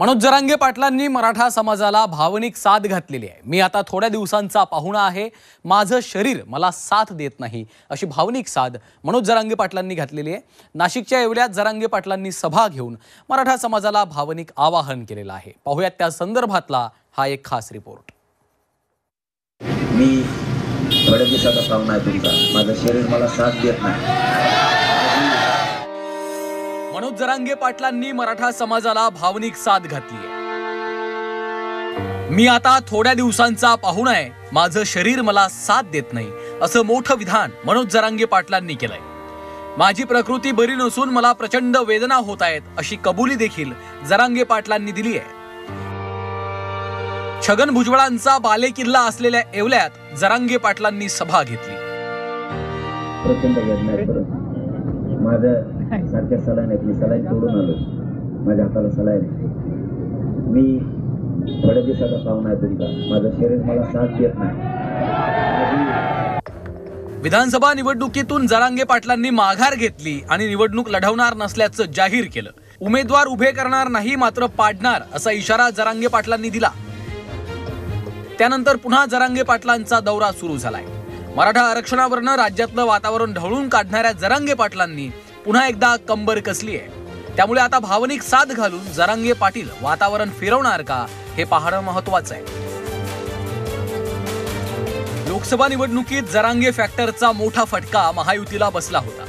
मनोज जरांगे पाटलांनी मराठा समाजाला भावनिक साथ घातलेली आहे। मी आता थोड्या दिवसांचा पाहुणा आहे, माझं शरीर मला साथ देत नाही, अशी भावनिक साथ मनोज जरांगे पाटलांनी घातलेली आहे। नाशिकच्या येवल्यात जरांगे पाटलांनी सभा घेऊन मराठा समाजाला भावनिक आवाहन केलेलं आहे। पाहूयात त्या संदर्भातला हा एक खास रिपोर्ट। मी थोड्या दिवसाचा पाहुणा आहे तुमचा, माझं शरीर मला साथ देत नाही। मनोज जरांगे पाटलांनी मराठा समाजाला भावनिक साथ घातली आहे। मी आता थोड्या दिवसांचा पाहुणा आहे, माझं शरीर मला साथ देत नाही, असं मोठं विधान मनोज जरांगे पाटलांनी केलंय। माझी प्रकृती बरी नसून मला प्रचंड वेदना होत आहेत, अशी कबुली देखील जरांगे पाटलांनी दिली आहे। छगन भुजबळांचा बालेकिल्ला असलेल्या येवल्यात जरांगे पाटलांनी सभा घेतली। प्रचंड वेदना आहे, माझं सारख्या सलाईन आहेत, मी सलाईन तोडून आलो, माझ्या हाताला सलाईन। मी थोड्या दिवसाचा पाहुणा आहे तुमचा, माझं शरीर मला साथ देत नाही। विधानसभा निवडणुकीतून जरांगे पाटलांनी माघार घेतली आणि निवडणूक लढवणार नसल्याचं जाहीर केलं। उमेदवार उभे करणार नाही, मात्र पाडणार, असा इशारा जरांगे पाटलांनी दिला। त्यानंतर पुन्हा जरांगे पाटलांचा दौरा सुरू झालाय। मराठा आरक्षणावरनं राज्यातलं वातावरण ढवळून काढणाऱ्या जरांगे पाटलांनी पुन्हा एकदा कंबर कसली आहे। त्यामुळे आता भावनिक साथ घालून जरांगे पाटील वातावरण फिरवणार का, हे पाहणं महत्त्वाचं आहे। लोकसभा निवडणुकीत जरांगे फॅक्टरचा मोठा फटका महायुतीला बसला होता।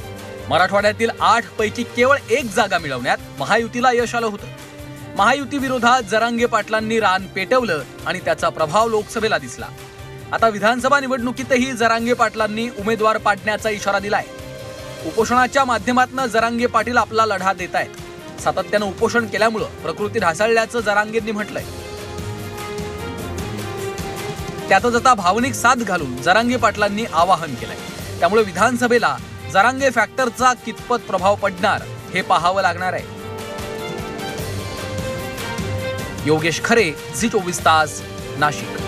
मराठवाड्यातील 8 पैकी केवळ 1 जागा मिळवण्यात महायुतीला यश आलं होतं। महायुती विरोधात जरांगे पाटलांनी रान पेटवलं आणि त्याचा प्रभाव लोकसभेला दिसला। आता विधानसभा निवडणुकीतही जरांगे पाटलांनी उमेदवार पाडण्याचा इशारा दिलाय। उपोषणाच्या माध्यमातून जरांगे पाटील आपला लढा देत आहेत। सातत्यानं उपोषण केल्यामुळे प्रकृती ढासळल्याचं जरांगेंनी म्हटलंय। त्यातच आता भावनिक साथ घालून जरांगे पाटलांनी आवाहन केलंय। त्यामुळे विधानसभेला जरांगे फॅक्टरचा कितपत प्रभाव पडणार, हे पाहावं लागणार आहे। योगेश खरे, झी 24 तास, नाशिक।